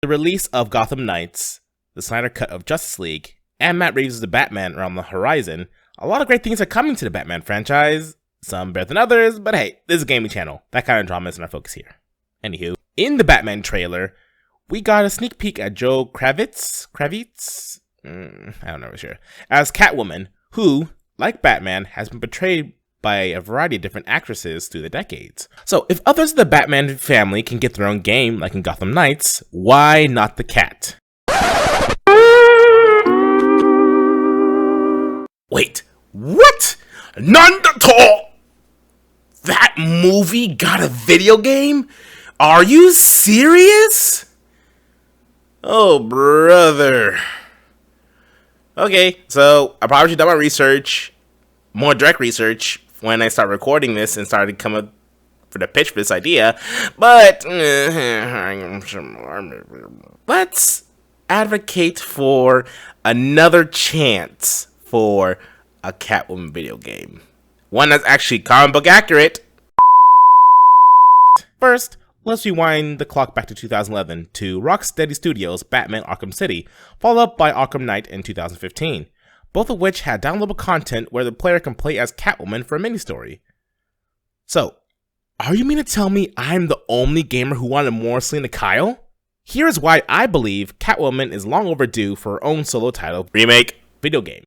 The release of Gotham Knights, the Snyder Cut of Justice League, and Matt Reeves' The Batman are on the horizon. A lot of great things are coming to the Batman franchise, some better than others, but hey, this is a gaming channel. That kind of drama isn't our focus here. Anywho, in the Batman trailer, we got a sneak peek at Joe Kravitz? I don't know for sure. As Catwoman, who, like Batman, has been portrayed by a variety of different actresses through the decades. So, if others of the Batman family can get their own game, like in Gotham Knights, why not the cat? Wait, what? None at all! That movie got a video game? Are you serious? Oh, brother. Okay, so I probably should have done my research, more direct research, when I start recording this and started coming for the pitch for this idea, but let's advocate for another chance for a Catwoman video game. One that's actually comic book accurate. First, let's rewind the clock back to 2011 to Rocksteady Studios' Batman Arkham City, followed up by Arkham Knight in 2015. Both of which had downloadable content where the player can play as Catwoman for a mini-story. So, are you mean to tell me I'm the only gamer who wanted more Selina Kyle? Here's why I believe Catwoman is long overdue for her own solo title, Remake, video game.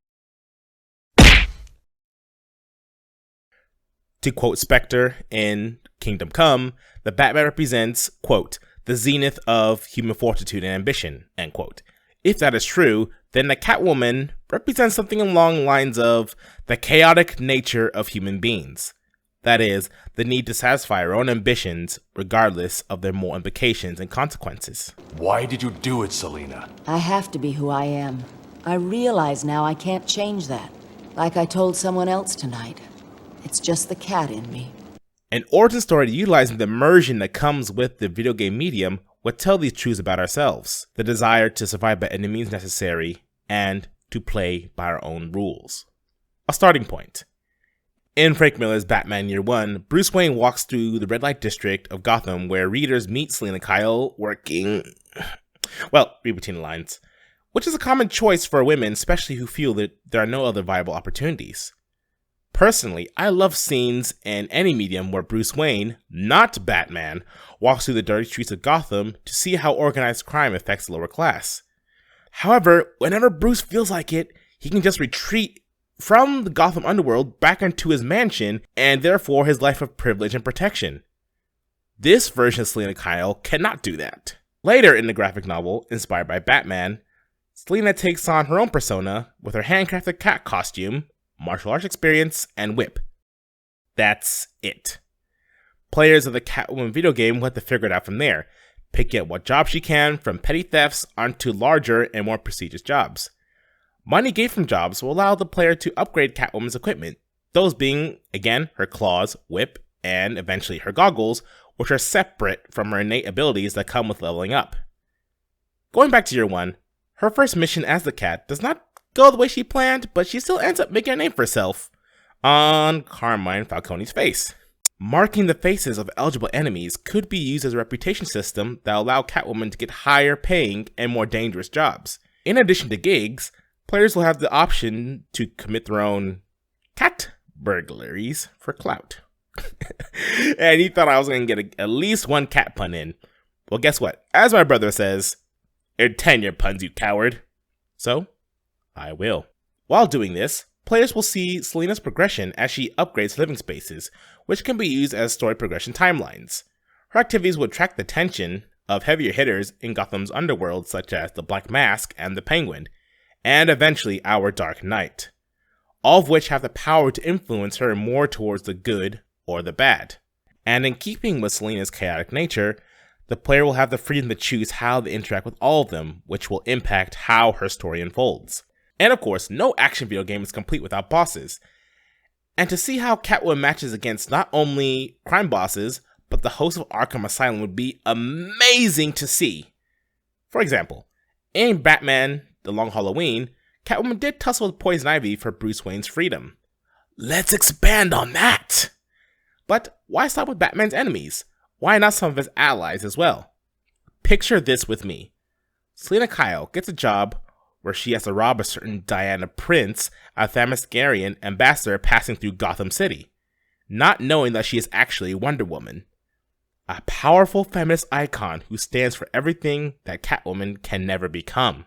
To quote Spectre in Kingdom Come, the Batman represents, quote, the zenith of human fortitude and ambition, end quote. If that is true, then the Catwoman represents something along the lines of the chaotic nature of human beings. That is, the need to satisfy our own ambitions regardless of their moral implications and consequences. Why did you do it, Selina? I have to be who I am. I realize now I can't change that. Like I told someone else tonight. It's just the cat in me. An origin story utilizing the immersion that comes with the video game medium would tell these truths about ourselves, the desire to survive by any means necessary, and to play by our own rules. A starting point. In Frank Miller's Batman Year One, Bruce Wayne walks through the red light district of Gotham where readers meet Selina Kyle working, well, read between the lines, which is a common choice for women, especially who feel that there are no other viable opportunities. Personally, I love scenes in any medium where Bruce Wayne, not Batman, walks through the dirty streets of Gotham to see how organized crime affects the lower class. However, whenever Bruce feels like it, he can just retreat from the Gotham underworld back into his mansion and therefore his life of privilege and protection. This version of Selina Kyle cannot do that. Later in the graphic novel, inspired by Batman, Selina takes on her own persona with her handcrafted cat costume, martial arts experience, and whip. That's it. Players of the Catwoman video game will have to figure it out from there, picking out what jobs she can, from petty thefts onto larger and more prestigious jobs. Money gained from jobs will allow the player to upgrade Catwoman's equipment, those being, again, her claws, whip, and eventually her goggles, which are separate from her innate abilities that come with leveling up. Going back to Year One, her first mission as the cat does not go the way she planned, but she still ends up making a name for herself on Carmine Falcone's face. Marking the faces of eligible enemies could be used as a reputation system that will allow Catwoman to get higher paying and more dangerous jobs. In addition to gigs, players will have the option to commit their own cat burglaries for clout. And he thought I was going to get at least one cat pun in. Well, guess what? As my brother says, "Intend your puns, you coward." So, I will. While doing this, players will see Selina's progression as she upgrades living spaces, which can be used as story progression timelines. Her activities will attract the attention of heavier hitters in Gotham's underworld such as the Black Mask and the Penguin, and eventually our Dark Knight, all of which have the power to influence her more towards the good or the bad. And in keeping with Selina's chaotic nature, the player will have the freedom to choose how to interact with all of them, which will impact how her story unfolds. And of course, no action video game is complete without bosses. And to see how Catwoman matches against not only crime bosses, but the host of Arkham Asylum would be amazing to see. For example, in Batman The Long Halloween, Catwoman did tussle with Poison Ivy for Bruce Wayne's freedom. Let's expand on that! But why stop with Batman's enemies? Why not some of his allies as well? Picture this with me. Selena Kyle gets a job where she has to rob a certain Diana Prince, a Themyscirian ambassador passing through Gotham City, not knowing that she is actually Wonder Woman, a powerful feminist icon who stands for everything that Catwoman can never become.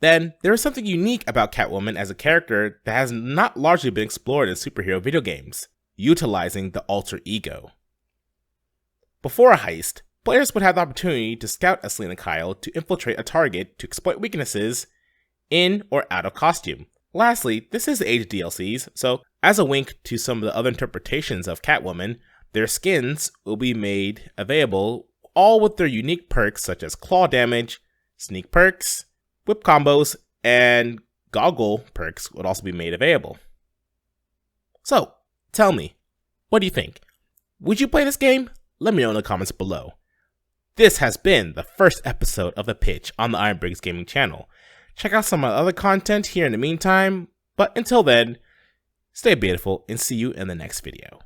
Then, there is something unique about Catwoman as a character that has not largely been explored in superhero video games, utilizing the alter ego. Before a heist, players would have the opportunity to scout as Selena Kyle to infiltrate a target to exploit weaknesses in or out of costume. Lastly, this is the age of DLCs, so as a wink to some of the other interpretations of Catwoman, their skins will be made available, all with their unique perks such as claw damage, sneak perks, whip combos, and goggle perks would also be made available. So, tell me, what do you think? Would you play this game? Let me know in the comments below. This has been the first episode of The Pitch on the IronBriggz Gaming channel. Check out some of my other content here in the meantime, but until then, stay beautiful and see you in the next video.